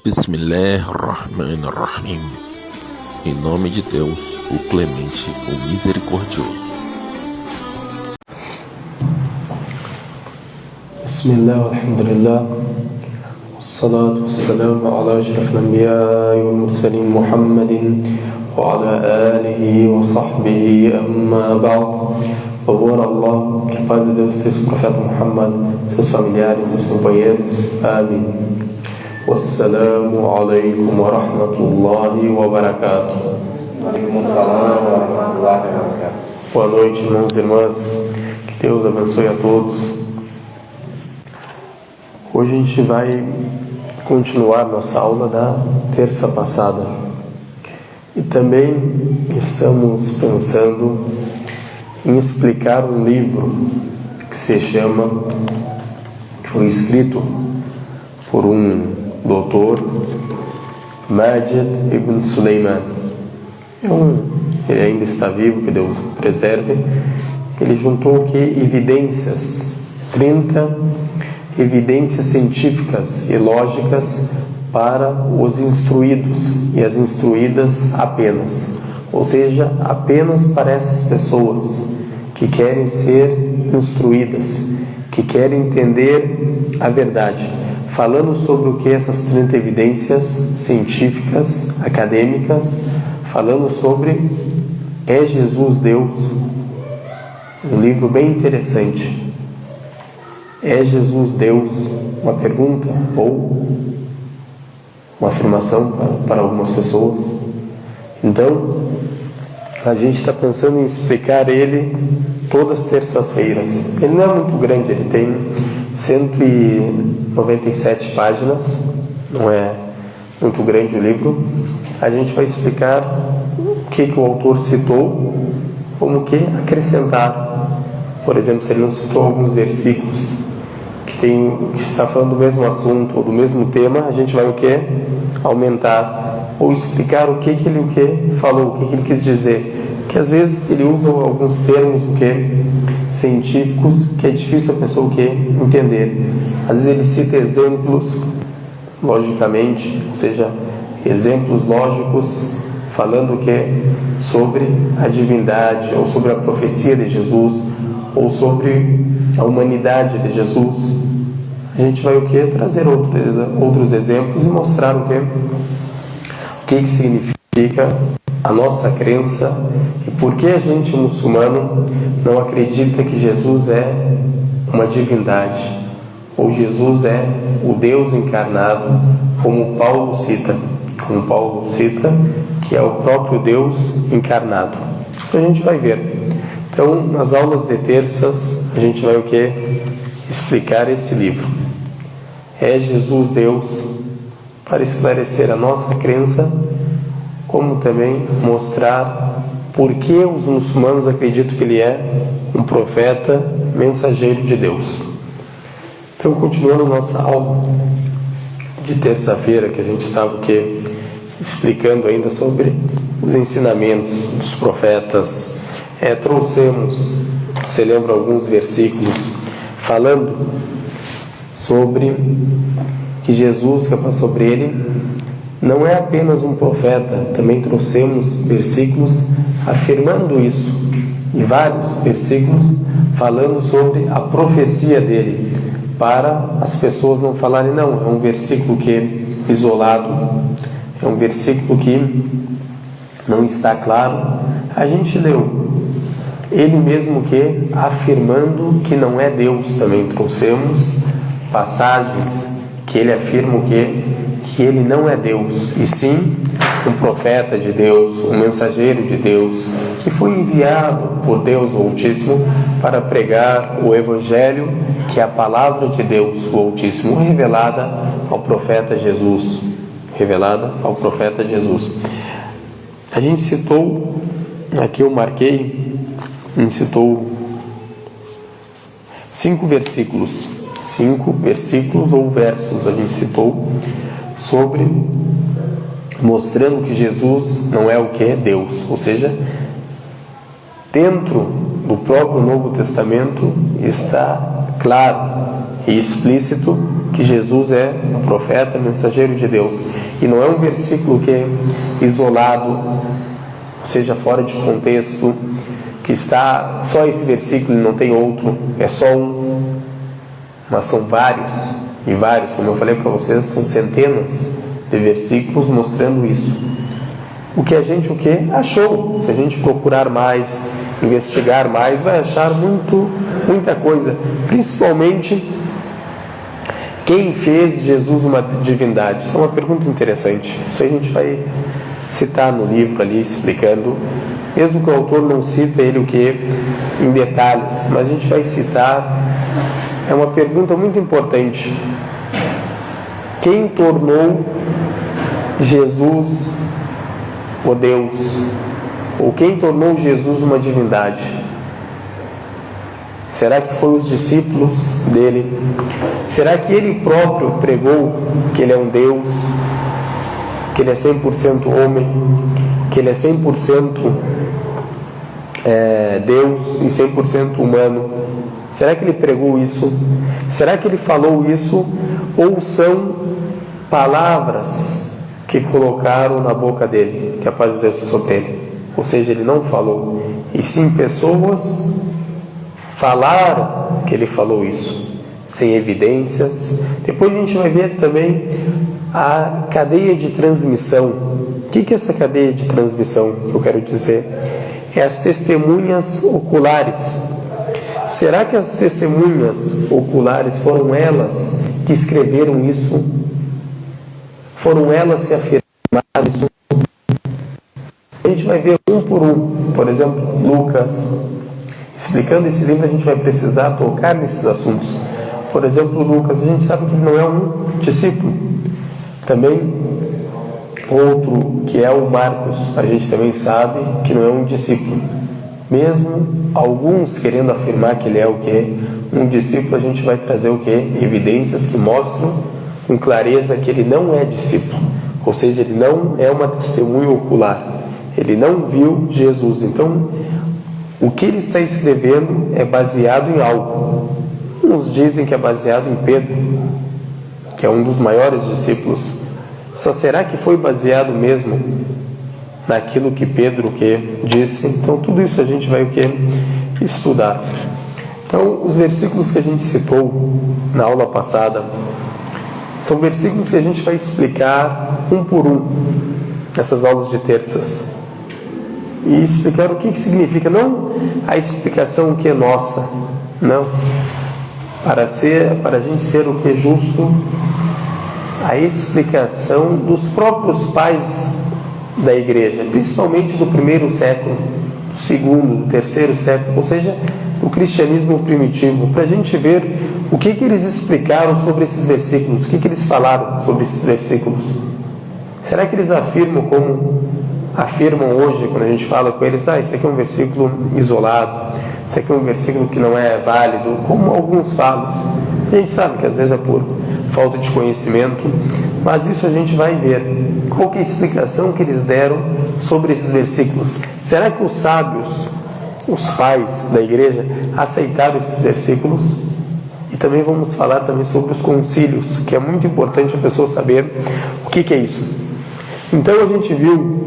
Bismillahirrahmanirrahim. Em nome de Deus, o Clemente, o Misericordioso. Bismillah, alhamdulillah. Wassalatu wassalamu ala ashrafil anbiya'i wal mursalin Muhammadin wa ala alihi wa sahbihi amma ba'd. Louvor a Allah, que a paz de Deus esteja com o profeta Muhammad, seus familiares e seus companheiros. Amém. Wassalamu alaikum wa rahmatullahi wa barakatuh. Boa noite, irmãos e irmãs. Que Deus abençoe a todos. Hoje a gente vai continuar nossa aula da terça passada. E também estamos pensando em explicar um livro que que foi escrito por um doutor, Majid ibn Sulaiman. Ele ainda está vivo, que Deus o preserve. Ele juntou 30 evidências científicas e lógicas para os instruídos e as instruídas apenas. Ou seja, apenas para essas pessoas que querem ser instruídas, que querem entender a verdade. Falando sobre o que essas 30 evidências científicas, acadêmicas, falando sobre É Jesus Deus? Um livro bem interessante. É Jesus Deus? Uma pergunta ou uma afirmação para algumas pessoas. Então, a gente está pensando em explicar ele todas as terças-feiras. Ele não é muito grande, ele tem 197 páginas, não é muito grande o livro. A gente vai explicar o que o autor citou, como que acrescentar. Por exemplo, se ele não citou alguns versículos que está falando do mesmo assunto ou do mesmo tema, a gente vai aumentar ou explicar o que ele falou, o que ele quis dizer. Que às vezes ele usa alguns termos científicos que é difícil a pessoa entender. Às vezes ele cita exemplos logicamente, ou seja, exemplos lógicos falando sobre a divindade ou sobre a profecia de Jesus ou sobre a humanidade de Jesus. A gente vai trazer outros exemplos e mostrar o que significa a nossa crença e por que a gente muçulmano não acredita que Jesus é uma divindade ou Jesus é o Deus encarnado, como Paulo cita, que é o próprio Deus encarnado. Isso a gente vai ver. Então, nas aulas de terças, a gente vai explicar esse livro. É Jesus Deus? Para esclarecer a nossa crença, como também mostrar por que os muçulmanos acreditam que ele é um profeta, mensageiro de Deus. Então, continuando nossa aula de terça-feira, que a gente estava explicando ainda sobre os ensinamentos dos profetas, trouxemos, você lembra, alguns versículos falando sobre que Jesus, que passou sobre ele, não é apenas um profeta. Também trouxemos versículos afirmando isso, e vários versículos falando sobre a profecia dele, para as pessoas não falarem, não, é um versículo isolado, é um versículo que não está claro. A gente leu ele mesmo afirmando que não é Deus. Também trouxemos passagens que ele afirma que ele não é Deus, e sim um profeta de Deus, um mensageiro de Deus, que foi enviado por Deus o Altíssimo para pregar o Evangelho, que é a palavra de Deus o Altíssimo, revelada ao profeta Jesus. A gente citou, aqui eu marquei, a gente citou 5 versículos ou versos, a gente citou, sobre mostrando que Jesus não é Deus. Ou seja, dentro do próprio Novo Testamento está claro e explícito que Jesus é o profeta, mensageiro de Deus. E não é um versículo que é isolado, seja fora de contexto, que está só esse versículo e não tem outro, é só um, mas são vários, e vários, como eu falei para vocês, são centenas de versículos mostrando isso. O que a gente achou, se a gente procurar mais, investigar mais, vai achar muita coisa, principalmente quem fez Jesus uma divindade. Isso é uma pergunta interessante. Isso a gente vai citar no livro ali, explicando, mesmo que o autor não cita ele em detalhes, mas a gente vai citar. É uma pergunta muito importante. Quem tornou Jesus o Deus? Ou quem tornou Jesus uma divindade? Será que foi os discípulos dele? Será que ele próprio pregou que ele é um Deus, que ele é 100% homem, que ele é 100% Deus e 100% humano? Será que ele pregou isso? Será que ele falou isso? Ou são palavras que colocaram na boca dele, que a paz de Deus sobre ele? Ou seja, ele não falou, e sim pessoas falaram que ele falou isso, sem evidências. Depois a gente vai ver também a cadeia de transmissão. O que é essa cadeia de transmissão que eu quero dizer? É as testemunhas oculares. Será que as testemunhas oculares foram elas que escreveram isso? Foram elas que afirmaram isso? A gente vai ver um por um. Por exemplo, Lucas. Explicando esse livro, a gente vai precisar tocar nesses assuntos. Por exemplo, Lucas, a gente sabe que ele não é um discípulo. Também outro, que é o Marcos, a gente também sabe que não é um discípulo. Mesmo alguns querendo afirmar que ele é um discípulo, a gente vai trazer evidências que mostram com clareza que ele não é discípulo. Ou seja, ele não é uma testemunha ocular. Ele não viu Jesus. Então, o que ele está escrevendo é baseado em algo. Uns dizem que é baseado em Pedro, que é um dos maiores discípulos. Só será que foi baseado mesmo naquilo que Pedro disse? Então tudo isso a gente vai estudar. Então os versículos que a gente citou na aula passada são versículos que a gente vai explicar um por um nessas aulas de terças. E explicar o que significa, não a explicação que é nossa, não, para a gente ser justo, a explicação dos próprios pais da igreja, principalmente do primeiro século, do segundo, do terceiro século, ou seja, do cristianismo primitivo, para a gente ver o que eles explicaram sobre esses versículos, o que eles falaram sobre esses versículos. Será que eles afirmam como afirmam hoje, quando a gente fala com eles, isso aqui é um versículo isolado, isso aqui é um versículo que não é válido, como alguns falam? A gente sabe que às vezes é por falta de conhecimento, mas isso a gente vai ver. Qual que é a explicação que eles deram sobre esses versículos? Será que os sábios, os pais da igreja, aceitaram esses versículos? E também vamos falar também sobre os concílios, que é muito importante a pessoa saber o que é isso. Então a gente viu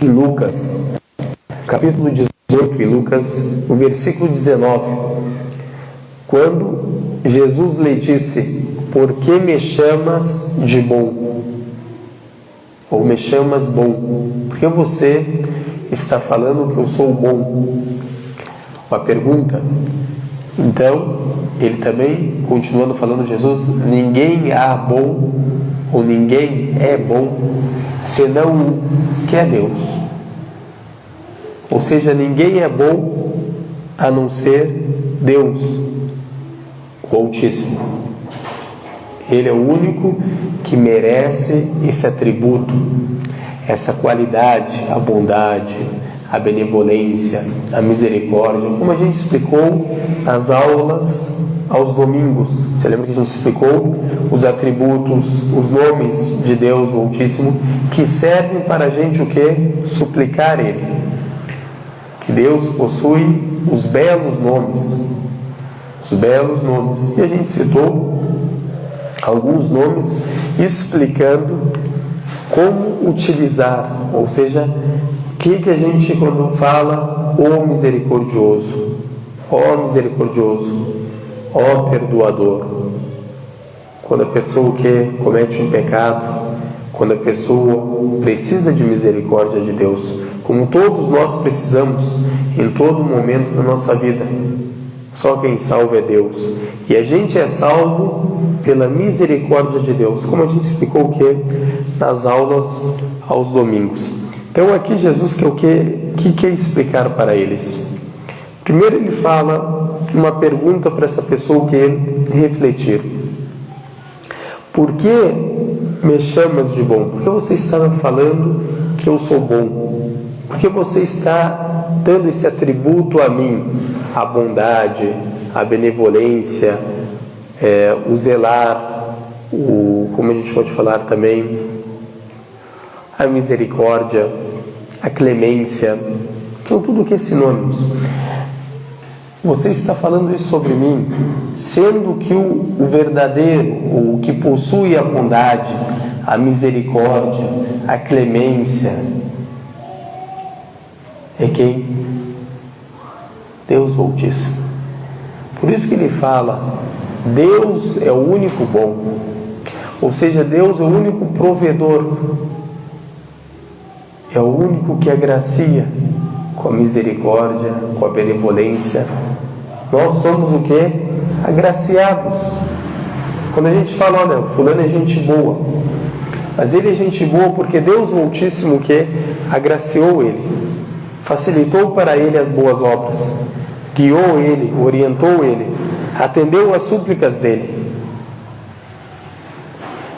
em Lucas, capítulo 18, em Lucas, no versículo 19, quando Jesus lhe disse: por que me chamas de bom? Ou me chamas bom? Porque você está falando que eu sou bom? Uma pergunta. Então, ele também, continuando falando, Jesus: ninguém há bom, ou ninguém é bom, senão um, que é Deus. Ou seja, ninguém é bom a não ser Deus, o Altíssimo. Ele é o único que merece esse atributo, essa qualidade, a bondade, a benevolência, a misericórdia, como a gente explicou nas aulas aos domingos. Você lembra que a gente explicou os atributos, os nomes de Deus, o Altíssimo, que servem para a gente suplicar Ele. Que Deus possui os belos nomes. Os belos nomes. E a gente citou alguns nomes explicando como utilizar, ou seja, o que a gente quando fala ó misericordioso, ó perdoador, quando a pessoa que comete um pecado, quando a pessoa precisa de misericórdia de Deus, como todos nós precisamos em todo momento da nossa vida. Só quem salva é Deus, e a gente é salvo pela misericórdia de Deus, como a gente explicou nas aulas aos domingos. Então aqui Jesus quer explicar para eles. Primeiro ele fala uma pergunta para essa pessoa refletir. Por que me chamas de bom? Por que você está falando que eu sou bom? Por que você está dando esse atributo a mim? A bondade, a benevolência, o zelar, como a gente pode falar também, a misericórdia, a clemência, são tudo que sinônimos. Você está falando isso sobre mim, sendo que o verdadeiro, o que possui a bondade, a misericórdia, a clemência, é quem? Deus o Altíssimo. Por isso que ele fala, Deus é o único bom, ou seja, Deus é o único provedor, é o único que agracia com a misericórdia, com a benevolência. Nós somos o que? Agraciados. Quando a gente fala, olha, fulano é gente boa, mas ele é gente boa porque Deus o Altíssimo que agraciou ele, facilitou para ele as boas obras, guiou ele, orientou ele, atendeu às súplicas dele.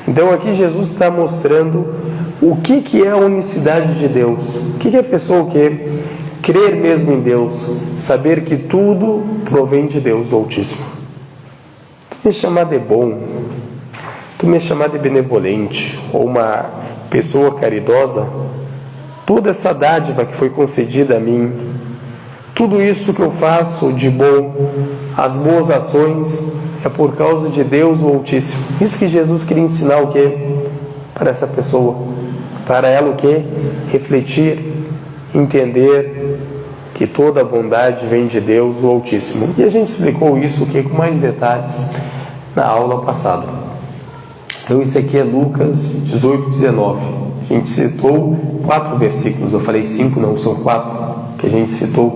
Então aqui Jesus está mostrando o que é a unicidade de Deus, o que é a pessoa que crer mesmo em Deus, saber que tudo provém de Deus o Altíssimo. Tu me chamar de bom, tu me chamar de benevolente, ou uma pessoa caridosa, toda essa dádiva que foi concedida a mim, tudo isso que eu faço de bom, as boas ações, é por causa de Deus o Altíssimo. Isso que Jesus queria ensinar o quê? Para essa pessoa, para ela o quê? Refletir, entender que toda a bondade vem de Deus o Altíssimo. E a gente explicou isso com mais detalhes na aula passada. Então isso aqui é Lucas 18, 19. A gente citou 4 versículos, eu falei 5, não, são 4, que a gente citou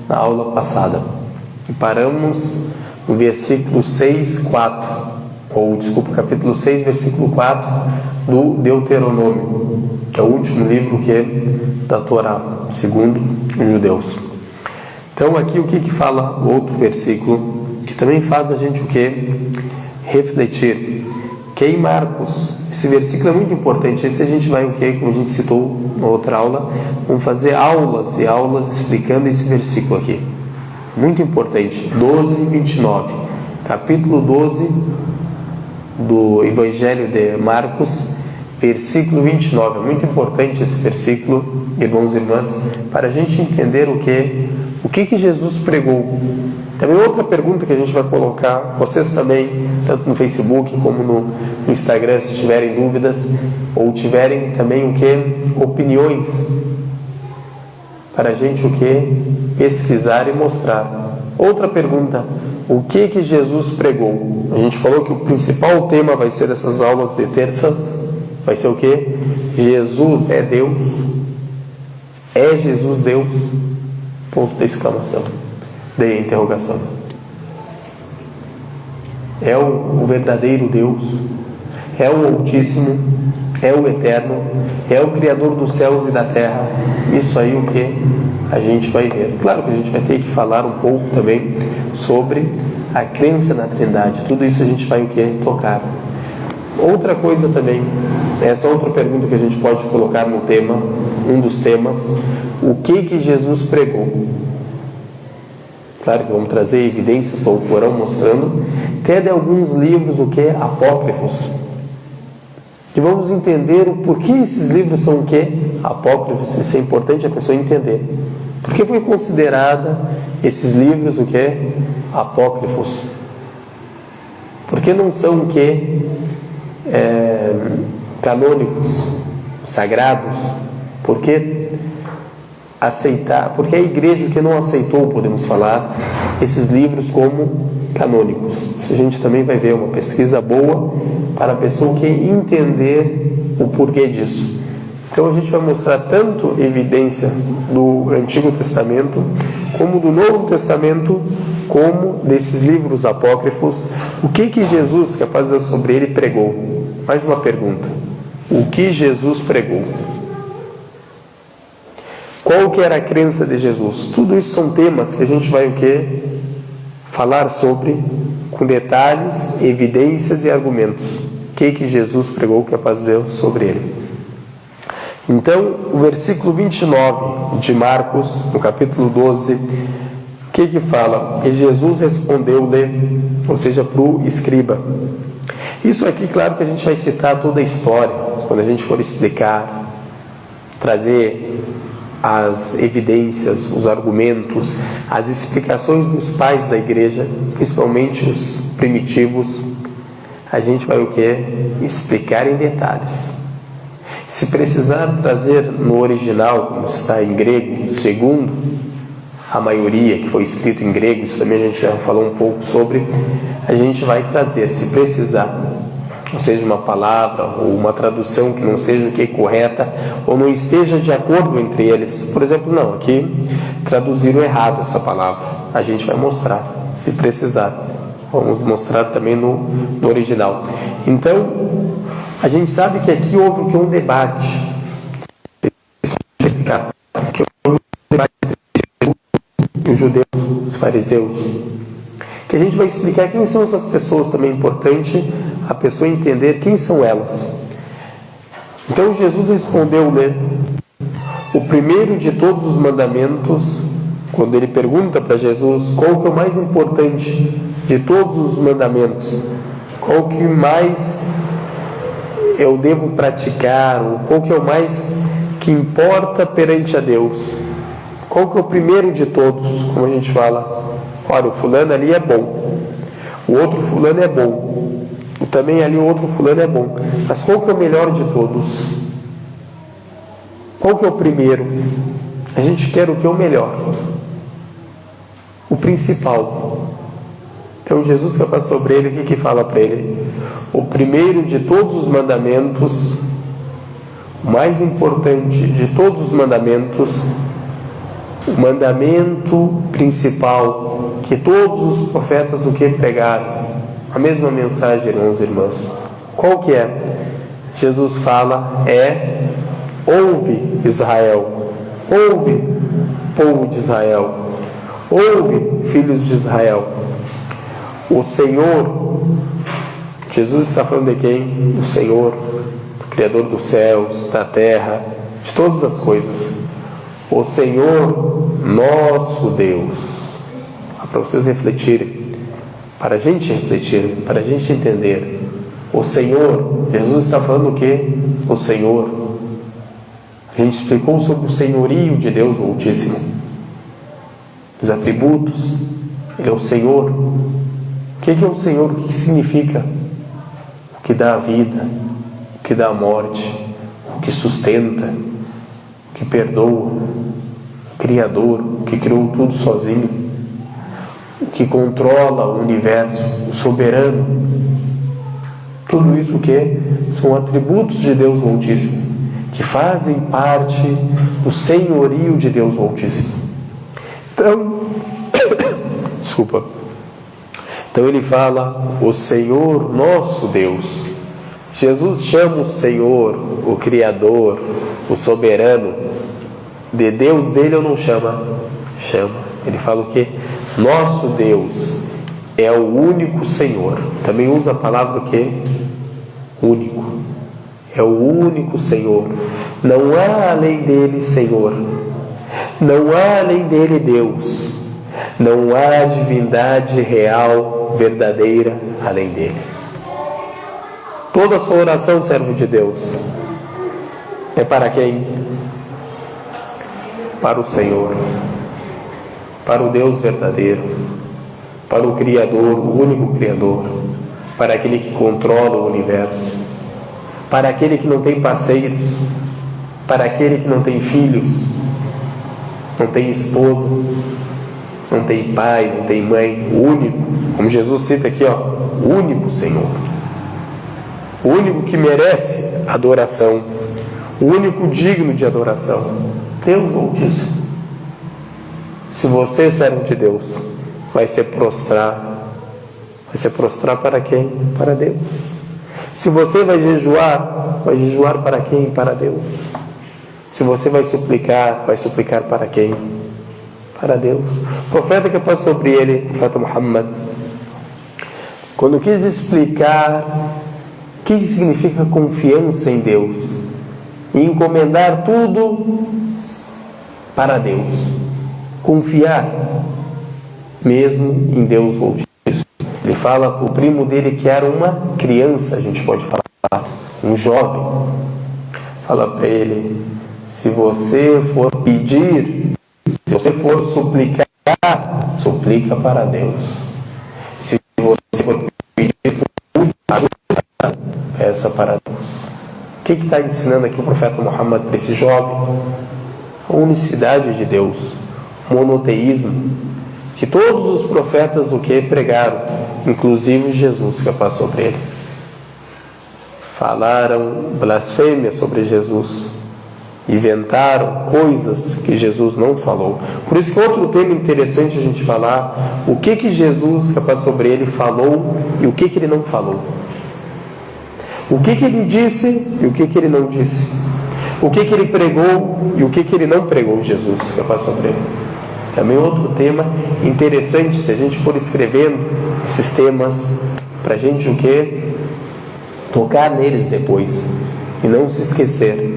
na aula passada. E paramos no versículo 6, 4, capítulo 6, versículo 4 do Deuteronômio, que é o último livro da Torá, segundo os judeus. Então aqui o que fala o outro versículo, que também faz a gente refletir. Que em Marcos, esse versículo é muito importante. Esse a gente vai como a gente citou na outra aula, vamos fazer aulas e aulas explicando esse versículo aqui, muito importante. 12, 29, capítulo 12 do Evangelho de Marcos, versículo 29, é muito importante esse versículo, irmãos e irmãs, para a gente entender o que Jesus pregou. Também outra pergunta que a gente vai colocar, vocês também, tanto no Facebook como no Instagram, se tiverem dúvidas, ou tiverem também opiniões, para a gente pesquisar e mostrar. Outra pergunta, o que Jesus pregou? A gente falou que o principal tema vai ser dessas aulas de terças, vai ser o quê? Jesus é Deus? É Jesus Deus? Ponto de exclamação, de interrogação. É o verdadeiro Deus? É o Altíssimo? É o Eterno? É o Criador dos céus e da terra? Isso aí a gente vai ver. Claro que a gente vai ter que falar um pouco também sobre a crença na Trindade. Tudo isso a gente vai tocar. Outra coisa também, essa outra pergunta que a gente pode colocar no tema, um dos temas, o que Jesus pregou? Claro que vamos trazer evidências do Corão mostrando, até de alguns livros apócrifos. E vamos entender o porquê esses livros são apócrifos. Isso é importante a pessoa entender. Por que foi considerada esses livros apócrifos? Porque não são o que? Canônicos, sagrados. Porque a igreja que não aceitou, podemos falar, esses livros como canônicos. Isso a gente também vai ver, uma pesquisa boa para a pessoa que entender o porquê disso. Então a gente vai mostrar tanto evidência do Antigo Testamento, como do Novo Testamento, como desses livros apócrifos. O que Jesus, que a paz de Deus sobre ele, pregou? Mais uma pergunta. O que Jesus pregou? Qual que era a crença de Jesus? Tudo isso são temas que a gente vai falar sobre, com detalhes, evidências e argumentos. O que Jesus pregou, que a paz de Deus sobre ele? Então, o versículo 29 de Marcos, no capítulo 12, o que fala? E Jesus respondeu-lhe, ou seja, para o escriba. Isso aqui, claro que a gente vai citar toda a história, quando a gente for explicar, trazer as evidências, os argumentos, as explicações dos pais da igreja, principalmente os primitivos. A gente vai explicar em detalhes. Se precisar trazer no original, como está em grego, segundo a maioria que foi escrito em grego, isso também a gente já falou um pouco sobre, a gente vai trazer, se precisar, ou seja, uma palavra ou uma tradução que não seja correta ou não esteja de acordo entre eles. Por exemplo, não, aqui traduziram errado essa palavra. A gente vai mostrar, se precisar. Vamos mostrar também no original. Então, a gente sabe que aqui houve um debate. Que houve um debate entre os judeus e os fariseus. Que a gente vai explicar quem são essas pessoas, também é importante a pessoa entender quem são elas. Então Jesus respondeu-lhe o primeiro de todos os mandamentos, quando ele pergunta para Jesus qual que é o mais importante de todos os mandamentos, qual que mais eu devo praticar, ou qual que é o mais que importa perante a Deus, qual que é o primeiro de todos, como a gente fala, olha, o fulano ali é bom, o outro fulano é bom, também ali o outro fulano é bom, mas qual que é o melhor de todos? Qual que é o primeiro? A gente quer o que é o melhor, o principal. Então Jesus que passa sobre ele, o que fala para ele? O primeiro de todos os mandamentos, o mais importante de todos os mandamentos, o mandamento principal que todos os profetas pregaram, a mesma mensagem, irmãos e irmãs. Qual que é? Jesus fala, ouve Israel, ouve povo de Israel, ouve filhos de Israel. O Senhor, Jesus está falando de quem? O Senhor, o Criador dos céus, da terra, de todas as coisas. O Senhor, nosso Deus. Para vocês refletirem, para a gente refletir, para a gente entender. O Senhor, Jesus está falando o quê? O Senhor. A gente explicou sobre o senhorio de Deus o Altíssimo, os atributos. Ele é o Senhor. O que é o Senhor? O que significa? O que dá a vida, o que dá a morte, o que sustenta, o que perdoa, o Criador, o que criou tudo sozinho, o que controla o universo, o soberano. Tudo isso são atributos de Deus Altíssimo, que fazem parte do senhorio de Deus Altíssimo. Então, desculpa. Então ele fala, o Senhor nosso Deus. Jesus chama o Senhor, o Criador, o soberano, de Deus dele ou não chama? Chama. Ele fala o quê? Nosso Deus é o único Senhor. Também usa a palavra o quê? Único. É o único Senhor. Não há além dele Senhor. Não há além dele Deus. Não há divindade real, verdadeira, além dele. Toda a sua oração, servo de Deus, é para quem? Para o Senhor, para o Deus verdadeiro, para o Criador, o único Criador, para aquele que controla o universo, para aquele que não tem parceiros, para aquele que não tem filhos, não tem esposa, não tem pai, não tem mãe, o único, como Jesus cita aqui, o único Senhor, o único que merece adoração, o único digno de adoração, Deus Altíssimo. Se você, servo de Deus, vai se prostrar para quem? Para Deus. Se você vai jejuar para quem? Para Deus. Se você vai suplicar para quem? Para Deus. O profeta que passou sobre ele, o profeta Muhammad, quando quis explicar o que significa confiança em Deus e encomendar tudo para Deus, confiar mesmo em Deus Altíssimo. Ele fala para o primo dele que era uma criança, a gente pode falar, um jovem. Fala para ele: se você for pedir, se você for suplicar, suplica para Deus. Se você for pedir ajuda, peça para Deus. O que está ensinando aqui o profeta Muhammad para esse jovem? A unicidade de Deus, monoteísmo, que todos os profetas o que pregaram, inclusive Jesus que passou sobre ele. Falaram blasfêmia sobre Jesus, inventaram coisas que Jesus não falou. Por isso que outro tema interessante a gente falar, o que Jesus que passou sobre ele falou e o que ele não falou. O que ele disse e o que ele não disse. O que ele pregou e o que ele não pregou, Jesus que passou sobre ele. Também outro tema interessante, se a gente for escrevendo esses temas, para a gente o que? Tocar neles depois e não se esquecer.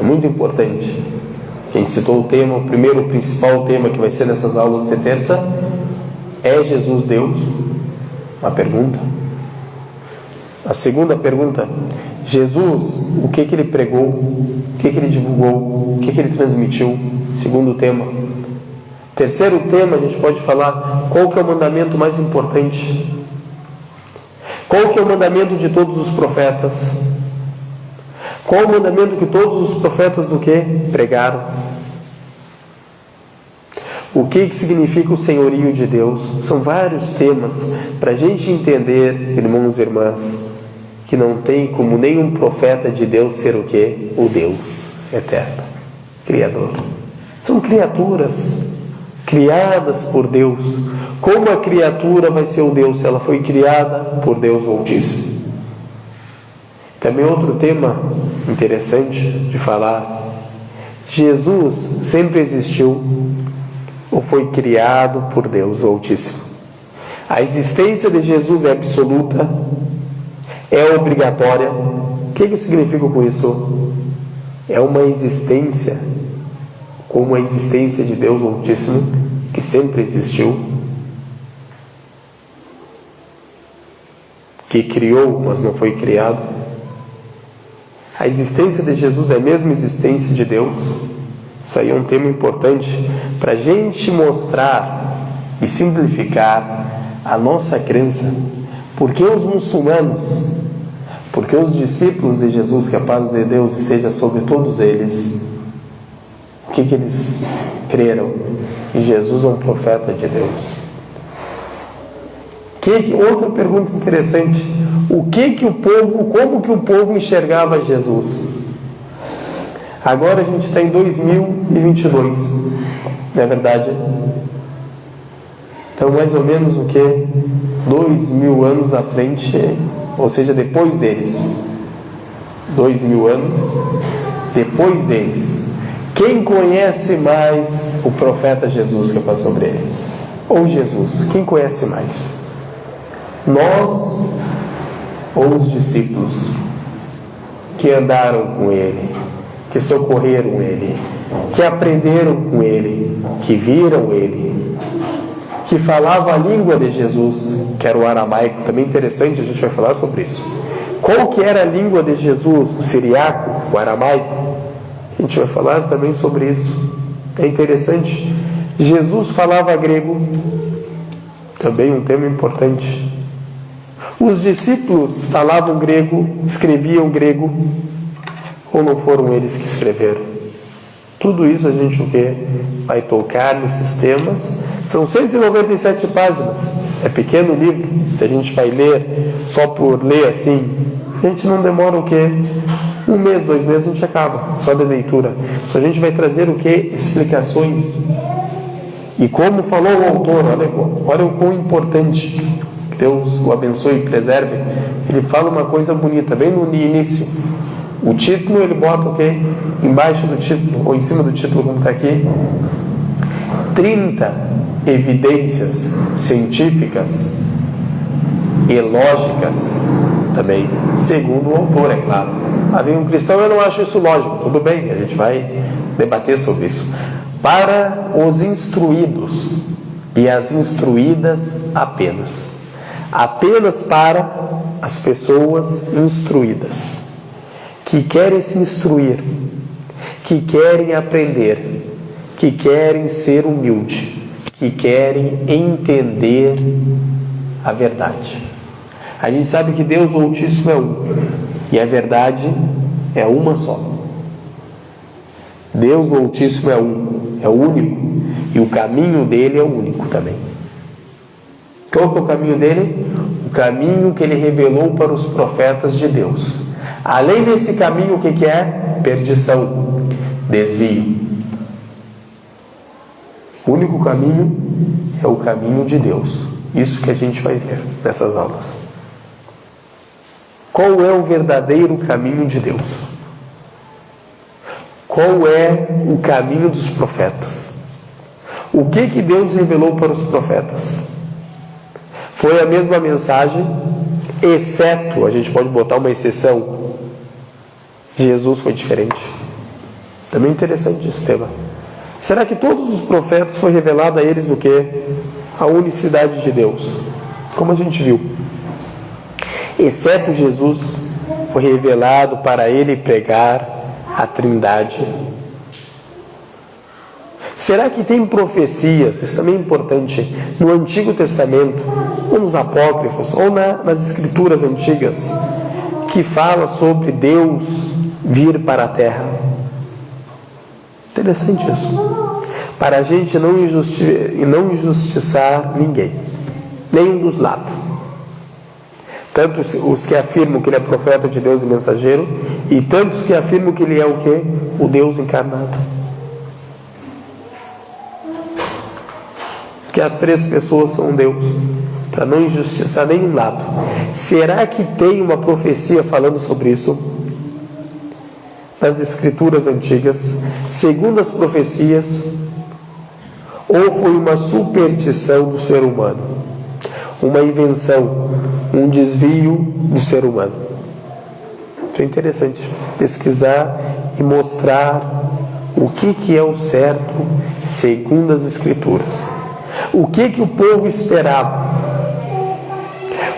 É muito importante. A gente citou o tema, o primeiro, o principal tema que vai ser nessas aulas de terça: é Jesus Deus? Uma pergunta. A segunda pergunta: Jesus, o que ele pregou? O que ele divulgou? O que ele transmitiu? Segundo tema. Terceiro tema, a gente pode falar qual que é o mandamento mais importante. Qual que é o mandamento de todos os profetas? Qual o mandamento que todos os profetas do que? Pregaram? O que significa o senhorio de Deus? São vários temas para a gente entender, irmãos e irmãs, que não tem como nenhum profeta de Deus ser o que? O Deus eterno, Criador. São criaturas criadas por Deus. Como a criatura vai ser o Deus se ela foi criada por Deus Altíssimo? Também outro tema interessante de falar: Jesus sempre existiu ou foi criado por Deus Altíssimo? A existência de Jesus é absoluta? É obrigatória? O que eu significo com isso? É uma existência como a existência de Deus Altíssimo, que sempre existiu, que criou, mas não foi criado. A existência de Jesus é a mesma existência de Deus. Isso aí é um tema importante para a gente mostrar e simplificar a nossa crença. Porque os muçulmanos, porque os discípulos de Jesus, que a paz de Deus seja sobre todos eles, o que eles creram? Que Jesus é um profeta de Deus. Outra pergunta interessante: como que o povo enxergava Jesus? Agora a gente está em 2022, não é verdade? Então mais ou menos 2.000 anos à frente, ou seja, depois deles. 2.000 anos depois deles. Quem conhece mais o profeta Jesus que passou sobre ele? Ou Jesus? Quem conhece mais? Nós ou os discípulos que andaram com ele, que socorreram ele, que aprenderam com ele, que viram ele, que falava a língua de Jesus, que era o aramaico? Também interessante, a gente vai falar sobre isso. Qual que era a língua de Jesus? O siriaco, o aramaico? A gente vai falar também sobre isso. É interessante. Jesus falava grego, também um tema importante. Os discípulos falavam grego, escreviam grego, ou não foram eles que escreveram? Tudo isso a gente o quê? Vai tocar nesses temas. São 197 páginas. É pequeno livro. Se a gente vai ler só por ler assim, a gente não demora o quê? 1 mês, 2 meses a gente acaba, só de leitura. Só a gente vai trazer o quê? Explicações. E como falou o autor, olha o quão importante. Deus o abençoe e preserve. Ele fala uma coisa bonita, bem no início. O título ele bota o quê? Embaixo do título, ou em cima do título, como está aqui. 30 evidências científicas e lógicas também, segundo o autor, é claro. Mas vem um cristão, eu não acho isso lógico. Tudo bem, a gente vai debater sobre isso. Para os instruídos e as instruídas apenas. Apenas para as pessoas instruídas, que querem se instruir, que querem aprender, que querem ser humildes, que querem entender a verdade. A gente sabe que Deus o Altíssimo é um, e a verdade é uma só. Deus o Altíssimo é um, é o único, e o caminho dele é o único também. Qual que é o caminho dele? O caminho que ele revelou para os profetas de Deus. Além desse caminho, o que é? Perdição, desvio. O único caminho é o caminho de Deus. Isso que a gente vai ver nessas aulas. Qual é o verdadeiro caminho de Deus? Qual é o caminho dos profetas? O que Deus revelou para os profetas? Foi a mesma mensagem, exceto, a gente pode botar uma exceção, Jesus foi diferente. Também interessante esse tema. Será que todos os profetas foi revelado a eles o quê? A unicidade de Deus, como a gente viu. Exceto Jesus, foi revelado para ele pregar a Trindade. Será que tem profecias, isso também é importante, no Antigo Testamento, ou nos apócrifos, ou nas escrituras antigas, que fala sobre Deus vir para a terra? Interessante isso. Para a gente não injustiçar ninguém, nenhum dos lados. Tanto os que afirmam que ele é profeta de Deus e mensageiro, e tantos que afirmam que ele é o quê? O Deus encarnado. Que as 3 pessoas são Deus, para não injustiçar nenhum lado. Será que tem uma profecia falando sobre isso? Nas escrituras antigas, segundo as profecias, ou foi uma superstição do ser humano, uma invenção, um desvio do ser humano? É interessante pesquisar e mostrar o que é o certo segundo as escrituras. O que o povo esperava?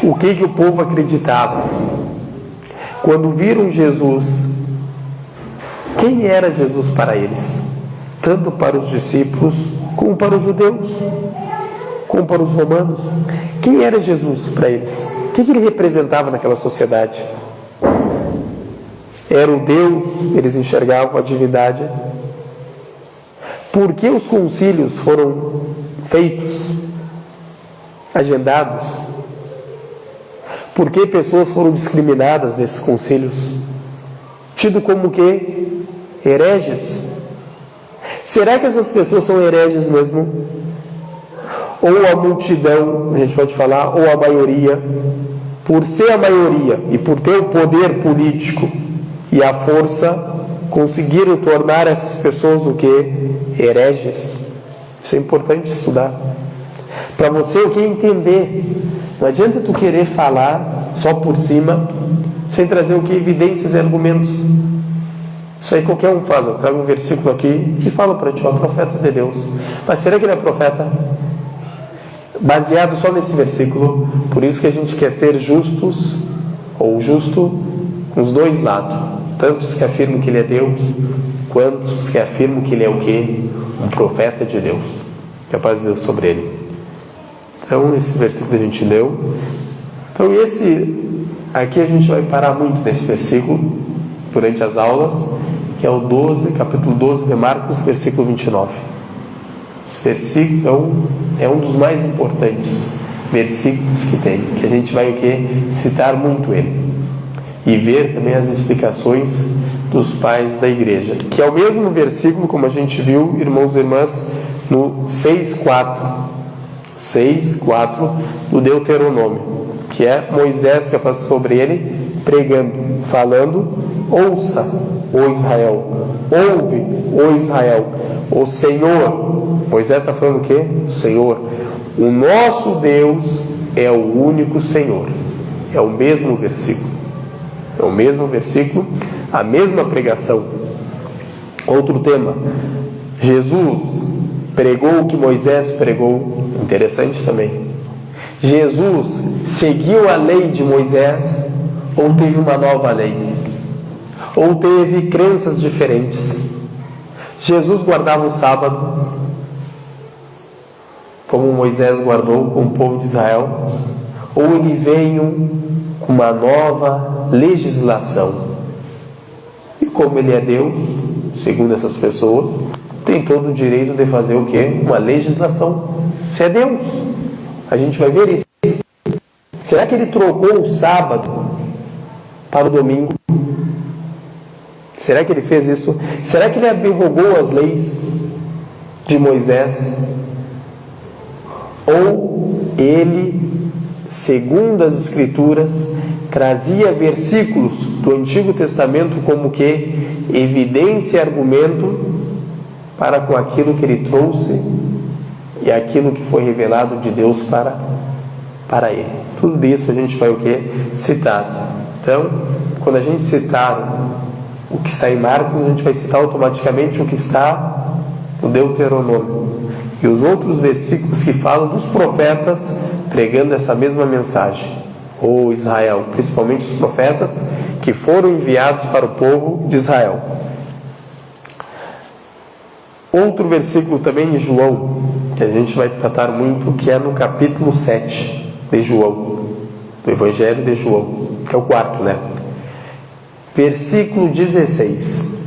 O que o povo acreditava? Quando viram Jesus, quem era Jesus para eles? Tanto para os discípulos, como para os judeus, como para os romanos. Quem era Jesus para eles? O que ele representava naquela sociedade? Era o Deus, eles enxergavam a divindade. Por que os concílios foram feitos, agendados? Por que pessoas foram discriminadas nesses concílios? Tido como que? Hereges? Será que essas pessoas são hereges mesmo? Ou a multidão, a gente pode falar, ou a maioria, por ser a maioria e por ter o poder político e a força, conseguiram tornar essas pessoas o que? Hereges. Isso é importante estudar. Para você o que entender. Não adianta tu querer falar só por cima, sem trazer o que? Evidências e argumentos. Isso aí qualquer um faz. Eu trago um versículo aqui e falo para ti, ó, profeta de Deus. Mas será que ele é profeta? Baseado só nesse versículo. Por isso que a gente quer ser justos, ou justo, com os dois lados. Tanto os que afirmam que ele é Deus, quanto os que afirmam que ele é o quê? Um profeta de Deus. Que a paz de Deus sobre ele. Então, esse versículo a gente leu. Então, Então aqui a gente vai parar muito nesse versículo durante as aulas, que é o 12, capítulo 12 de Marcos, versículo 29. Esse versículo é um dos mais importantes versículos que tem, que a gente vai citar muito ele e ver também as explicações dos pais da igreja, que é o mesmo versículo, como a gente viu, irmãos e irmãs, no 6:4 do Deuteronômio, que é Moisés que passa sobre ele pregando, falando: ouça, ó Israel, ouve, ó Israel, o Senhor. Moisés está falando o quê? O Senhor, o nosso Deus é o único Senhor. É o mesmo versículo, a mesma pregação. Outro tema: Jesus pregou o que Moisés pregou. Interessante também. Jesus seguiu a lei de Moisés ou teve uma nova lei? Ou teve crenças diferentes? Jesus guardava o sábado como Moisés guardou com o povo de Israel? Ou ele veio com uma nova legislação? E como ele é Deus, segundo essas pessoas, tem todo o direito de fazer o quê? Uma legislação. Isso é Deus. A gente vai ver isso. Será que ele trocou o sábado para o domingo? Será que ele fez isso? Será que ele abrogou as leis de Moisés? Ou ele, segundo as Escrituras, trazia versículos do Antigo Testamento como que evidência e argumento para com aquilo que ele trouxe e aquilo que foi revelado de Deus para ele? Tudo isso a gente vai citar. Então, quando a gente citar o que está em Marcos, a gente vai citar automaticamente o que está no Deuteronômio e os outros versículos que falam dos profetas pregando essa mesma mensagem. Ô Israel, principalmente os profetas que foram enviados para o povo de Israel. Outro versículo também em João, que a gente vai tratar muito, que é no capítulo 7 de João, do Evangelho de João, que é o 4, né? Versículo 16.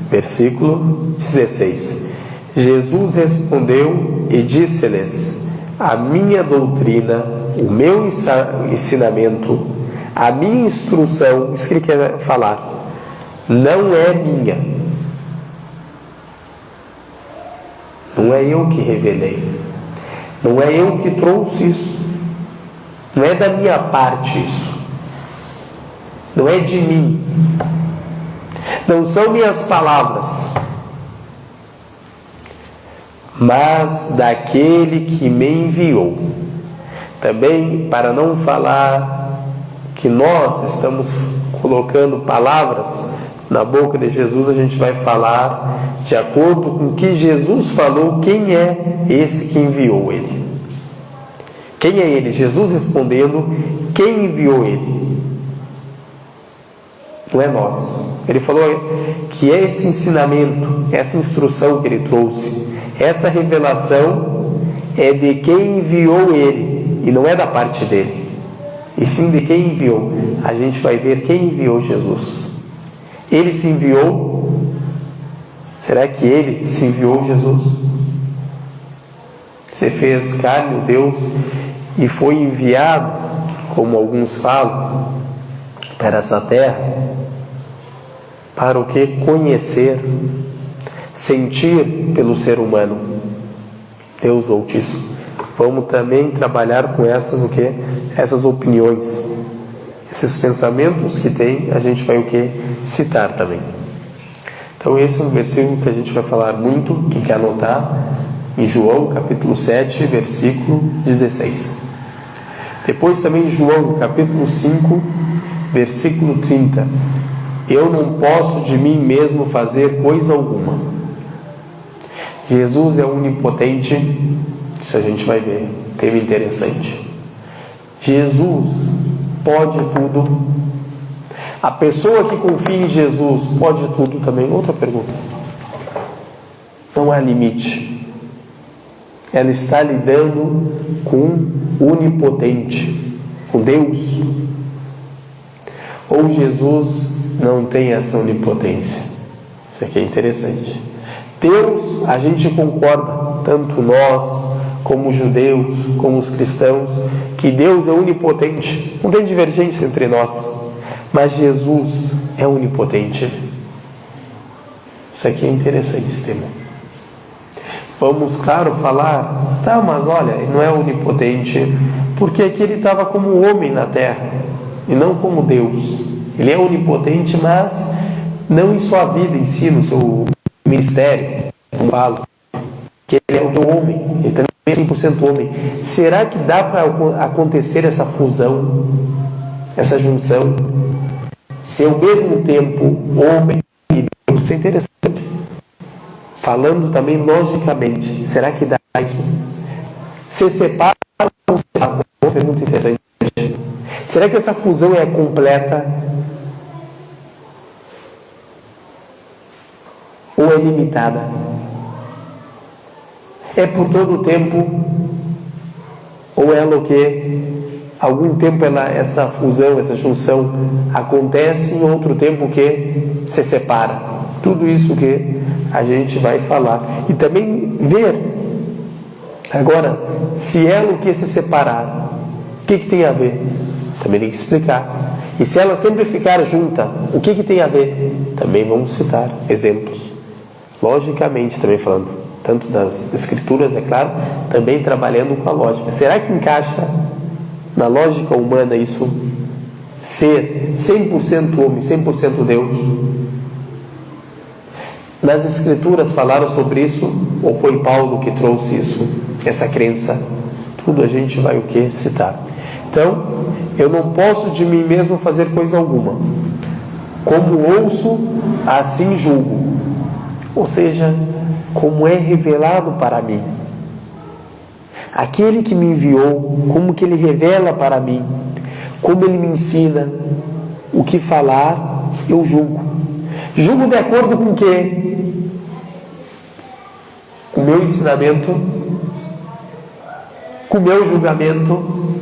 Jesus respondeu e disse-lhes: a minha doutrina, o meu ensinamento, a minha instrução, isso que ele quer falar, não é minha. Não é eu que revelei. Não é eu que trouxe isso. Não é da minha parte isso. Não é de mim. Não são minhas palavras, mas daquele que me enviou. Também, para não falar que nós estamos colocando palavras na boca de Jesus, a gente vai falar de acordo com o que Jesus falou, quem é esse que enviou ele. Quem é ele? Jesus respondendo, quem enviou ele? Não é nós. Ele falou que é esse ensinamento, essa instrução que ele trouxe, essa revelação é de quem enviou ele, e não é da parte dele, e sim de quem enviou. A gente vai ver quem enviou Jesus. Ele se enviou? Será que ele se enviou, Jesus? Se fez carne, o Deus, e foi enviado, como alguns falam, para essa terra, para o que? Conhecer, sentir pelo ser humano. Deus Altíssimo. Vamos também trabalhar com essas essas opiniões, esses pensamentos que tem, a gente vai citar também. Então esse é um versículo que a gente vai falar muito, quem quer anotar, em João capítulo 7, versículo 16. Depois também em João capítulo 5, versículo 30. Eu não posso de mim mesmo fazer coisa alguma. Jesus é onipotente. Isso a gente vai ver, tema interessante. Jesus pode tudo. A pessoa que confia em Jesus pode tudo também. Outra pergunta. Não há limite. Ela está lidando com o onipotente, com Deus. Ou Jesus não tem essa onipotência? Isso aqui é interessante. Deus, a gente concorda, tanto nós, como os judeus, como os cristãos, que Deus é onipotente. Não tem divergência entre nós. Mas Jesus é onipotente. Isso aqui é interessante, esse tema. Vamos, claro, falar, tá, mas olha, ele não é onipotente, porque aqui ele estava como homem na terra, e não como Deus. Ele é onipotente, mas não em sua vida em si, no seu ministério, como falo, que ele é o homem, ele também é 100% homem. Será que dá para acontecer essa fusão, essa junção, ser ao mesmo tempo homem e Deus? Isso é interessante. Falando também logicamente, será que dá isso? Se separa ou não se separa? Uma pergunta interessante. Será que essa fusão é completa? Ou é limitada? É por todo o tempo? Ou ela o quê? Algum tempo essa fusão, essa junção acontece, em outro tempo que se separa. Tudo isso que a gente vai falar. E também ver, agora, se ela o que se separar, o que tem a ver? Também tem que explicar. E se ela sempre ficar junta, o que tem a ver? Também vamos citar exemplos. Logicamente também falando, tanto das escrituras, é claro, também trabalhando com a lógica. Será que encaixa na lógica humana isso? Ser 100% homem, 100% Deus? Nas escrituras falaram sobre isso, ou foi Paulo que trouxe isso, essa crença? Tudo a gente vai o que? Citar. Então, eu não posso de mim mesmo fazer coisa alguma. Como ouço, assim julgo. Ou seja, como é revelado para mim. Aquele que me enviou, como que ele revela para mim, como ele me ensina, o que falar, eu julgo. Julgo de acordo com o quê? Com o meu ensinamento, com o meu julgamento,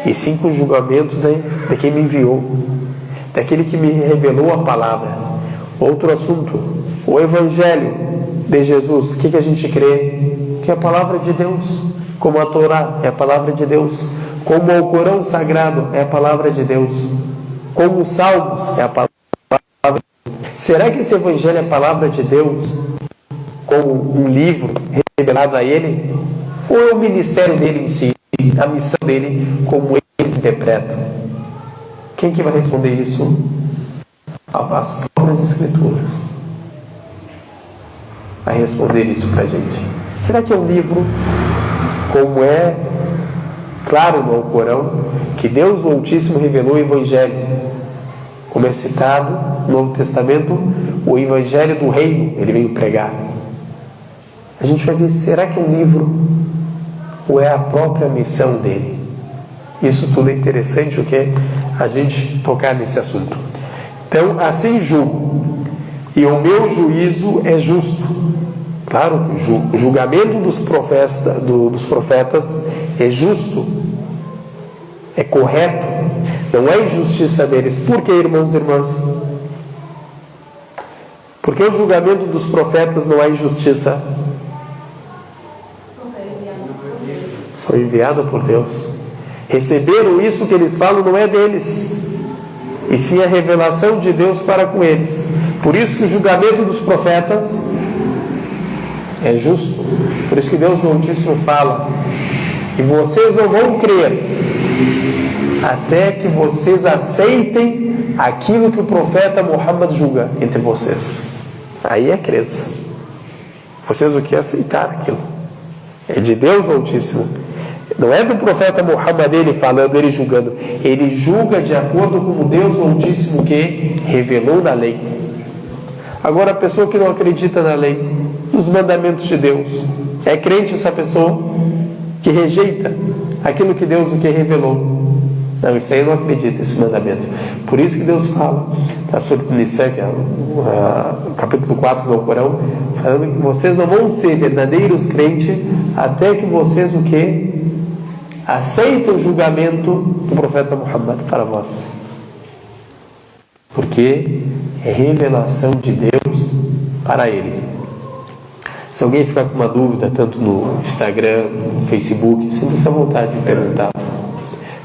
e sim com o julgamento de quem me enviou, daquele que me revelou a palavra. Outro assunto, o Evangelho de Jesus. O que a gente crê? Que é a palavra de Deus. Como a Torá é a palavra de Deus. Como o Corão Sagrado é a palavra de Deus. Como os Salmos é a palavra de Deus. Será que esse Evangelho é a palavra de Deus como um livro revelado a Ele? Ou é o ministério dele em si, a missão dele, como eles interpretam? Quem que vai responder isso? As próprias Escrituras. Vai responder isso para a gente. Será que é um livro, como é claro no Corão, que Deus o Altíssimo revelou o Evangelho? Como é citado no Novo Testamento, o Evangelho do Reino, ele veio pregar. A gente vai ver, será que é um livro ou é a própria missão dele? Isso tudo é interessante, o que a gente tocar nesse assunto. Então, assim julgo, e o meu juízo é justo. Claro que o julgamento dos profetas é justo, é correto, não é injustiça deles. Por que, irmãos e irmãs? Porque o julgamento dos profetas não é injustiça? São enviados por Deus. Receberam isso que eles falam, não é deles, e sim a revelação de Deus para com eles. Por isso que o julgamento dos profetas é justo. Por isso que Deus no Altíssimo fala: e vocês não vão crer até que vocês aceitem aquilo que o profeta Muhammad julga entre vocês. Aí é crença. Vocês o que aceitaram aquilo? É de Deus no Altíssimo. Não é do profeta Muhammad ele falando, ele julgando. Ele julga de acordo com o Deus Altíssimo que revelou na lei. Agora, a pessoa que não acredita na lei, nos mandamentos de Deus, é crente essa pessoa que rejeita aquilo que Deus o que revelou? Não, isso aí não acredita, esse mandamento. Por isso que Deus fala na Surah Nisa, que é o capítulo 4 do Corão, falando que vocês não vão ser verdadeiros crentes até que vocês o que? Aceitem o julgamento do profeta Muhammad para vós. porque é revelação de Deus para ele. Se alguém ficar com uma dúvida, tanto no Instagram, no Facebook, sinta-se à vontade de perguntar.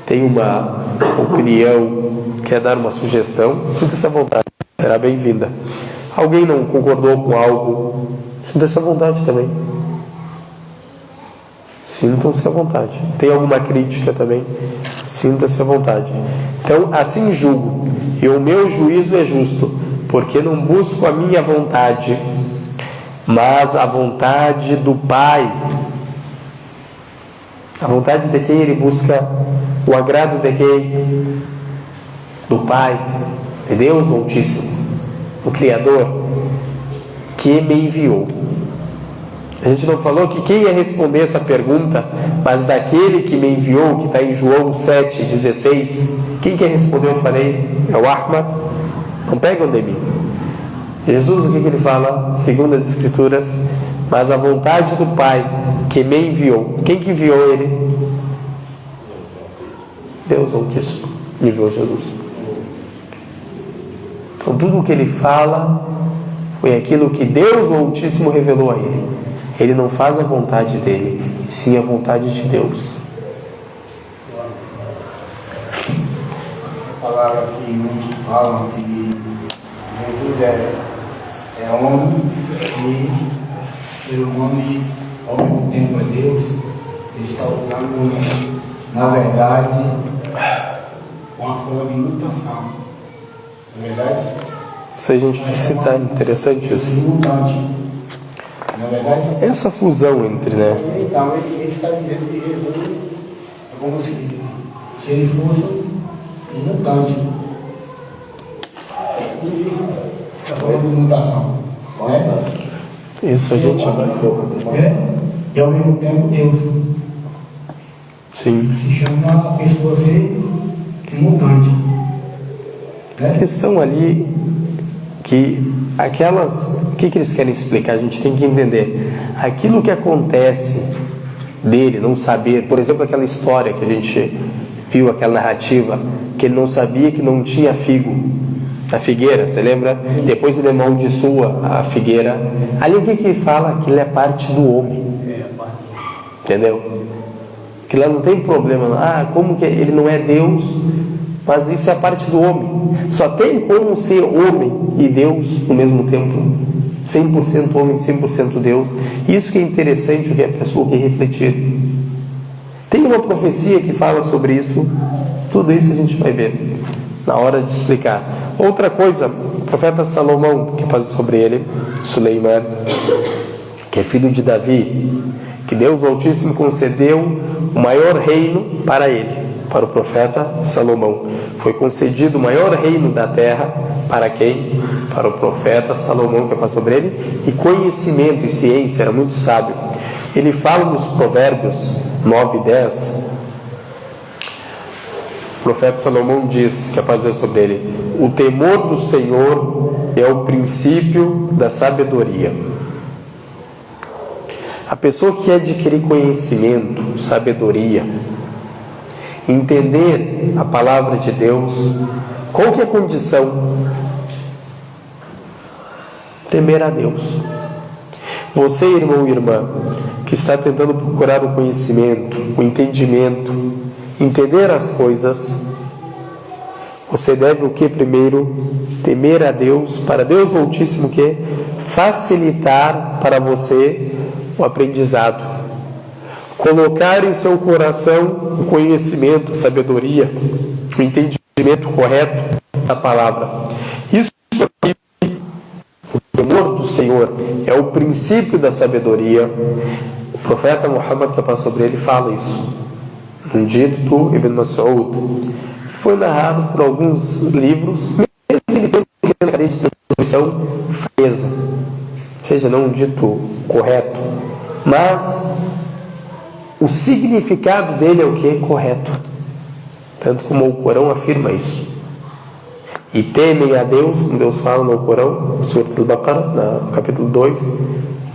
Tem uma opinião, quer dar uma sugestão, sinta-se à vontade, será bem-vinda. Alguém não concordou com algo, sinta-se à vontade também. Sintam-se à vontade. Tem alguma crítica também, sinta-se à vontade. Então, assim julgo, e o meu juízo é justo, porque não busco a minha vontade, mas a vontade do Pai. A vontade de quem ele busca? O agrado de quem? Do Pai, de Deus Altíssimo, o Criador, que me enviou. A gente não falou que quem ia responder essa pergunta, mas daquele que me enviou, que está em João 7,16, quem que respondeu? Eu falei, é o Ahmad. Não pegam de mim. Jesus, o que ele fala? Segundo as Escrituras, mas a vontade do Pai que me enviou. Quem que enviou ele? Deus Altíssimo enviou Jesus. Então tudo o que ele fala foi aquilo que Deus Altíssimo revelou a ele. Ele não faz a vontade dele, e sim a vontade de Deus. Essa palavra que muitos falam que Jesus é homem e ser humano ao mesmo tempo é Deus. Ele está usando, na verdade, uma forma de mutação. Na verdade, Se a gente citar, interessante isso. mutante. Na verdade, Essa fusão entre, né? então ele está dizendo que Jesus é como se ele fosse um mutante. Não existe essa forma de mutação. Né? Isso a gente vai. E ao mesmo tempo Deus Sim. se chama a pessoa ser mutante. A questão ali que aquelas, o que eles querem explicar? A gente tem que entender aquilo que acontece dele não saber, por exemplo, aquela história que a gente viu, aquela narrativa que ele não sabia que não tinha figo na figueira, você lembra? Depois ele amaldiçoa a figueira. Ali o que ele fala? Que ele é parte do homem, entendeu? Que lá não tem problema. Como que ele não é Deus? Mas isso é parte do homem. Só tem como ser homem e Deus no mesmo tempo. 100% homem, 100% Deus. Isso que é interessante, o que a pessoa quer refletir. Tem uma profecia que fala sobre isso. Tudo isso a gente vai ver na hora de explicar. Outra coisa, o profeta Salomão, que fala sobre ele, Suleiman, que é filho de Davi, que Deus Altíssimo concedeu o maior reino para ele, para o profeta Salomão. Foi concedido o maior reino da terra para quem? Para o profeta Salomão, que fala sobre ele, e conhecimento e ciência, era muito sábio. Ele fala nos Provérbios 9 e 10, o profeta Salomão diz, que é para dizer sobre ele: o temor do Senhor é o princípio da sabedoria. A pessoa que adquirir conhecimento, sabedoria, entender a palavra de Deus, qual que é a condição? Temer a Deus. Você, irmão e irmã, que está tentando procurar o conhecimento, o entendimento, entender as coisas, você deve o que primeiro? Temer a Deus, para Deus Altíssimo que facilitar para você o aprendizado, colocar em seu coração o conhecimento, a sabedoria, o entendimento correto da palavra. Isso aqui, o temor do Senhor, é o princípio da sabedoria. O profeta Muhammad, que passa sobre ele, fala isso. Um dito do Ibn Mas'ud, que foi narrado por alguns livros, mesmo ele tendo uma cadeia de transmissão fraqueza, seja não um dito correto, mas o significado dele é o que? Correto. Tanto como o Corão afirma isso. E temem a Deus, como Deus fala no Corão, Surat al-Baqarah, no capítulo 2,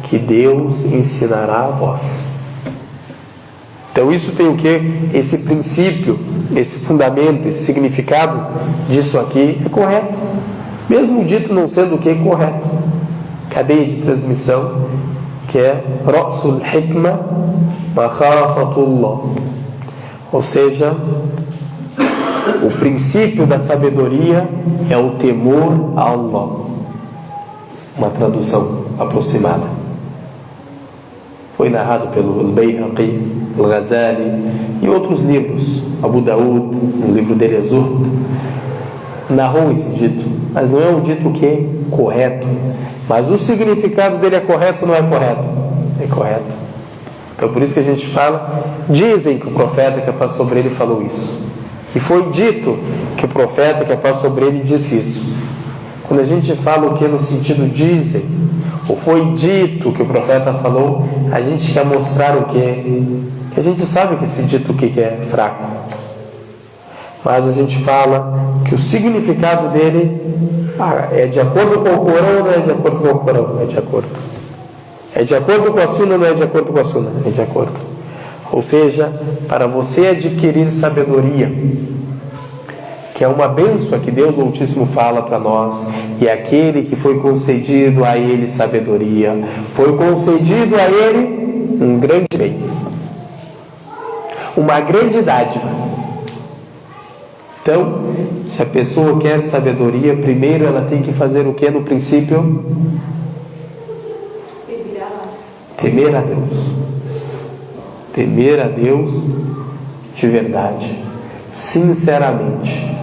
que Deus ensinará a vós. Então isso tem o que? Esse princípio, esse fundamento, esse significado disso aqui é correto. Mesmo dito não sendo o que? Correto. Cadeia de transmissão, que é Ra'sul Hikma Makhafatullah. Ou seja, o princípio da sabedoria é o temor a Allah. Uma tradução aproximada. Foi narrado pelo Al-Bayhaqi, Al-Ghazali e outros livros. Abu Daud, no livro dele Zuhd, narrou esse dito, mas não é um dito que é correto. Mas o significado dele é correto ou não é correto? É correto. Então por isso que a gente fala, dizem que o profeta que passou sobre ele falou isso. E foi dito que o profeta que passou sobre ele disse isso. Quando a gente fala o que no sentido dizem, ou foi dito que o profeta falou, a gente quer mostrar o que? Que a gente sabe que esse dito o que é fraco. Mas a gente fala que o significado dele é de acordo com o Corão ou não é de acordo com o Corão? É de acordo. É de acordo com a Sunna ou não é de acordo com a Sunna? É de acordo. Ou seja, para você adquirir sabedoria, que é uma bênção que Deus Altíssimo fala para nós, e aquele que foi concedido a ele sabedoria, foi concedido a ele um grande bem, uma grande dádiva. Então, se a pessoa quer sabedoria, primeiro ela tem que fazer o que no princípio? Temer a Deus. Temer a Deus de verdade, sinceramente,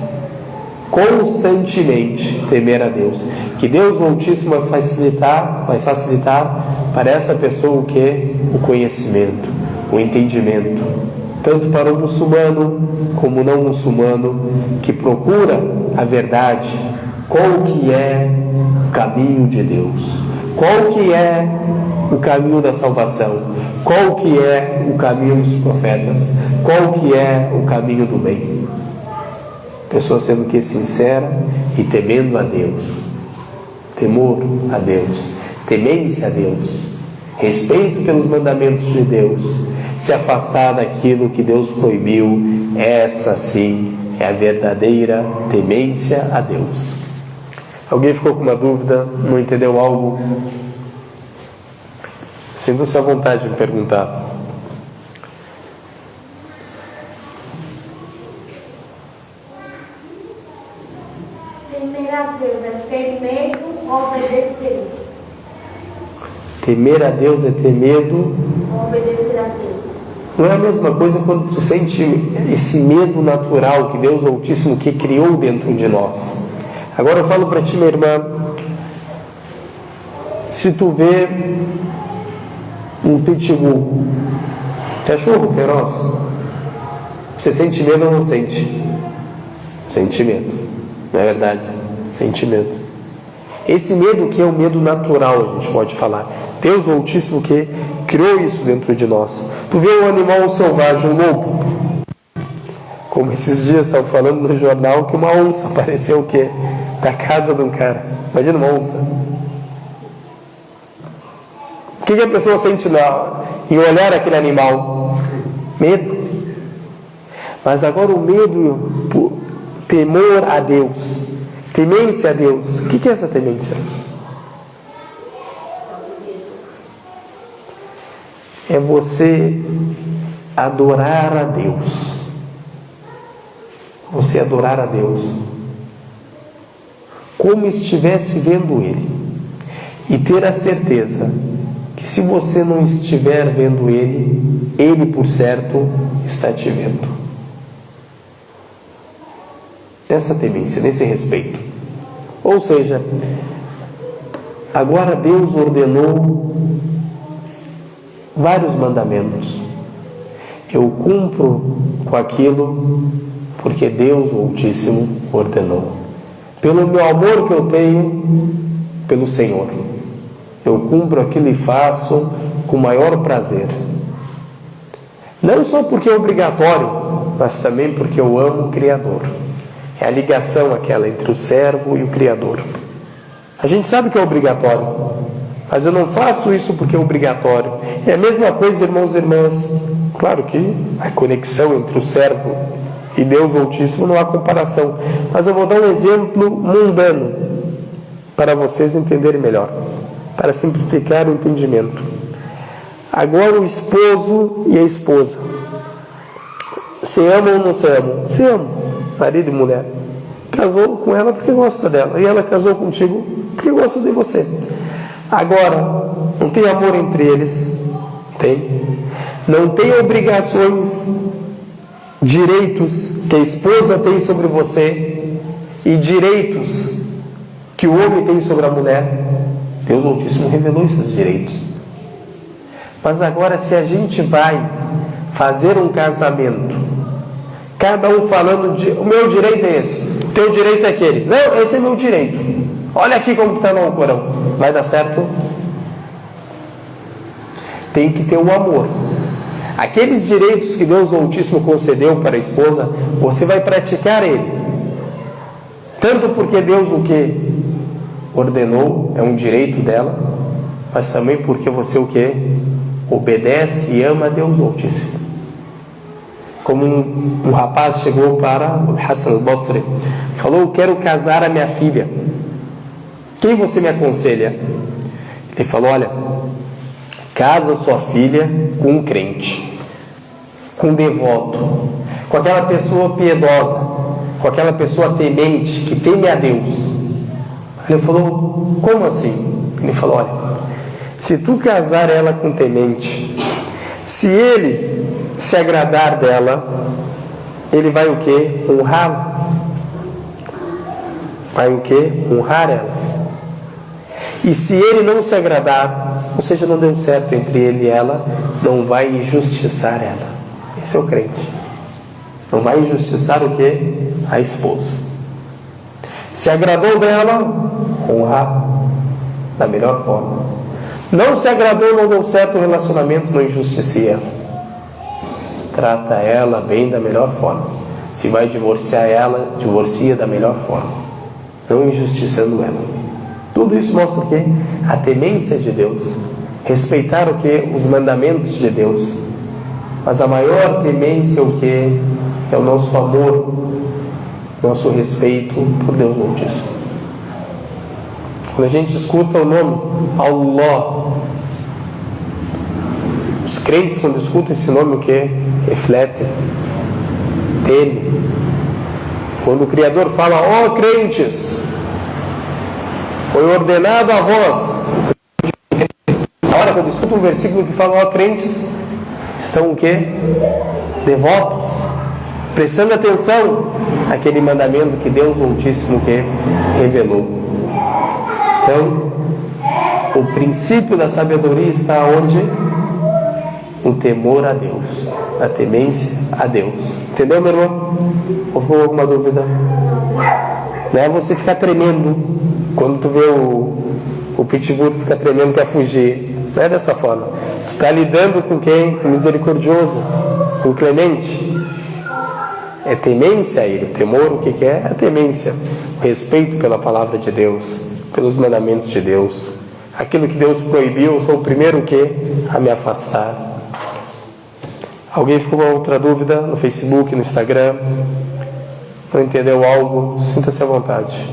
constantemente temer a Deus. Que Deus o Altíssimo vai facilitar para essa pessoa o que? O conhecimento, o entendimento, tanto para o muçulmano como o não muçulmano que procura a verdade. Qual que é o caminho de Deus? Qual que é o caminho da salvação? Qual que é o caminho dos profetas? Qual que é o caminho do bem? Pessoa sendo que sincera e temendo a Deus. Temor a Deus. Temência a Deus. Respeito pelos mandamentos de Deus. Se afastar daquilo que Deus proibiu. Essa sim é a verdadeira temência a Deus. Alguém ficou com uma dúvida? Não entendeu algo? Sinta-se à vontade de perguntar. Temer a Deus é ter medo ou obedecer? Temer a Deus é ter medo Ou obedecer a Deus? Não é a mesma coisa quando tu sente esse medo natural que Deus Altíssimo que criou dentro de nós. Agora eu falo para ti, minha irmã, se tu vê um pitbull, cachorro feroz, você sente medo ou não sente? Sente medo, não é verdade? Sente medo. Esse medo que é o medo natural, a gente pode falar. Deus Altíssimo que criou isso dentro de nós. Tu vê um animal selvagem, um lobo, como esses dias estavam falando no jornal que uma onça apareceu o quê? Da casa de um cara. Imagina uma onça. O que a pessoa sente em olhar aquele animal? Medo. Mas agora o medo, temor a Deus, temência a Deus. O que é essa temência? É você adorar a Deus. Você adorar a Deus como estivesse vendo Ele, e ter a certeza que se você não estiver vendo Ele, Ele por certo está te vendo. Essa temência, nesse respeito. Ou seja, agora Deus ordenou vários mandamentos. Eu cumpro com aquilo porque Deus o Altíssimo ordenou. Pelo meu amor que eu tenho pelo Senhor, eu cumpro aquilo e faço com o maior prazer. Não só porque é obrigatório, mas também porque eu amo o Criador. É a ligação aquela entre o servo e o Criador. A gente sabe que é obrigatório, mas eu não faço isso porque é obrigatório. É a mesma coisa, irmãos e irmãs, Claro que a conexão entre o servo e Deus Altíssimo não há comparação, mas eu vou dar um exemplo mundano para vocês entenderem melhor, para simplificar o entendimento. Agora o esposo e a esposa se amam ou não se amam? Se amam, marido e mulher. Casou com ela porque gosta dela, e ela casou contigo porque gosta de você. Agora, não tem amor entre eles? Tem. Não tem obrigações, direitos que a esposa tem sobre você e direitos que o homem tem sobre a mulher? Deus Altíssimo revelou esses direitos. Mas agora, se a gente vai fazer um casamento, cada um falando, o meu direito é esse, o teu direito é aquele. Não, esse é meu direito. Olha aqui como está no Alcorão. Vai dar certo? Tem que ter o amor. Aqueles direitos que Deus Altíssimo concedeu para a esposa, você vai praticar ele. Tanto porque Deus o que ordenou, é um direito dela, mas também porque você o que obedece e ama a Deus Altíssimo. Como um rapaz chegou para o Hassan al-Basri, falou: quero casar a minha filha, quem você me aconselha? Ele falou: olha, casa sua filha com um crente, com um devoto, com aquela pessoa piedosa, com aquela pessoa temente, que teme a Deus. Ele falou: como assim? Ele falou: olha, se tu casar ela com um temente, se ele se agradar dela, ele vai o quê? Honrá-la. Vai o quê? Honrar ela. E se ele não se agradar, ou seja, não deu certo entre ele e ela, não vai injustiçar ela. Esse é o crente. Não vai injustiçar o quê? A esposa. Se agradou dela, honrar da melhor forma. Não se agradou, não deu certo o relacionamento, não injusticia. Trata ela bem da melhor forma. Se vai divorciar ela, divorcia da melhor forma, não injustiçando ela. Tudo isso mostra o quê? A temência de Deus. Respeitar o quê? Os mandamentos de Deus. Mas a maior temência é o quê? É o nosso amor, nosso respeito por Deus Altíssimo. Quando a gente escuta o nome Allah, os crentes, quando escutam esse nome, o quê? Refletem, temem. Quando o Criador fala: ó crentes, foi ordenado a vós. Agora, quando escuta um versículo que fala: ó crentes, estão o quê? Devotos, prestando atenção àquele mandamento que Deus Altíssimo que revelou. Então, o princípio da sabedoria está onde? O temor a Deus, a temência a Deus. Entendeu, meu irmão? Ou ficou alguma dúvida? Não é você ficar tremendo quando tu vê o pitbull, tu fica tremendo, quer fugir. Não é dessa forma. Tu está lidando com quem? Com o misericordioso, com o clemente. É temência a ele. O temor, o que é? É temência. O respeito pela palavra de Deus, pelos mandamentos de Deus. Aquilo que Deus proibiu, eu sou o primeiro o quê? A me afastar. Alguém ficou com outra dúvida no Facebook, no Instagram? Não entendeu algo? Sinta-se à vontade.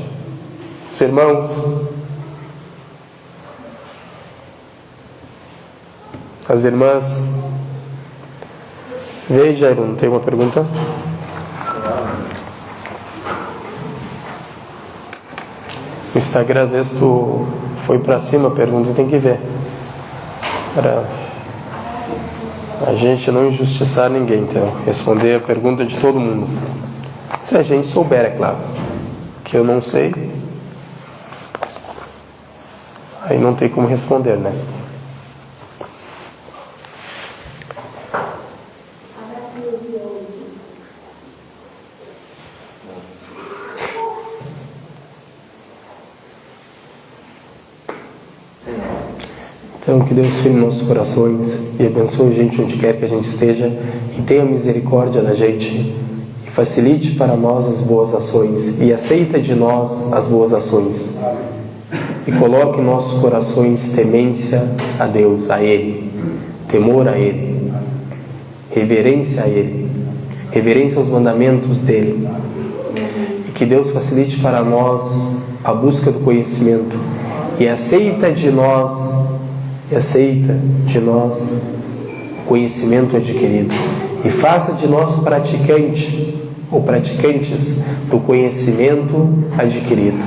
Os irmãos, as irmãs, veja, não tem uma pergunta? No Instagram, às vezes tu foi pra cima a pergunta, tem que ver, para a gente não injustiçar ninguém. Então, responder a pergunta de todo mundo, se a gente souber, é claro. Que eu não sei, aí não tem como responder, né? Então, que Deus firme nossos corações e abençoe a gente onde quer que a gente esteja, e tenha misericórdia da gente e facilite para nós as boas ações e aceita de nós as boas ações, e coloque em nossos corações temência a Deus, a Ele, temor a Ele. reverência a Ele, reverência aos mandamentos dEle. E que Deus facilite para nós a busca do conhecimento e aceita de nós o conhecimento adquirido e faça de nós praticantes do conhecimento adquirido.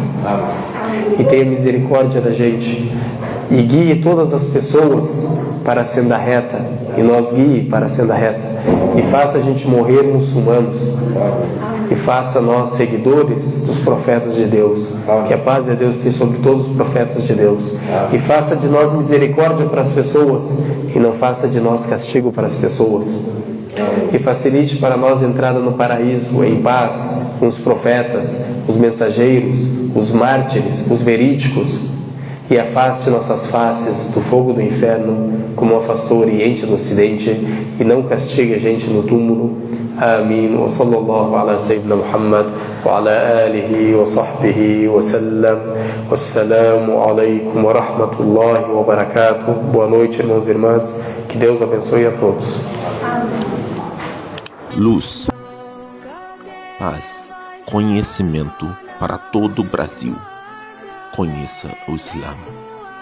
E tenha misericórdia da gente e guie todas as pessoas para a senda reta, e nós guie para a senda reta, e faça a gente morrer muçulmanos, e faça nós seguidores dos profetas de Deus, que a paz de Deus esteja sobre todos os profetas de Deus, e faça de nós misericórdia para as pessoas, e não faça de nós castigo para as pessoas, e facilite para nós a entrada no paraíso em paz com os profetas, os mensageiros, os mártires, os verídicos, e afaste nossas faces do fogo do inferno, como afastou o Oriente do Ocidente, e não castigue a gente no túmulo. Amém. Wa sallallahu ala sayyidina Muhammad wa ala alihi wa sahbihi wa sallam. Wassalamu alaikum wa rahmatullahi wa barakatuh. Boa noite, irmãos e irmãs. Que Deus abençoe a todos. Luz, paz, conhecimento para todo o Brasil. Conheça o Islã.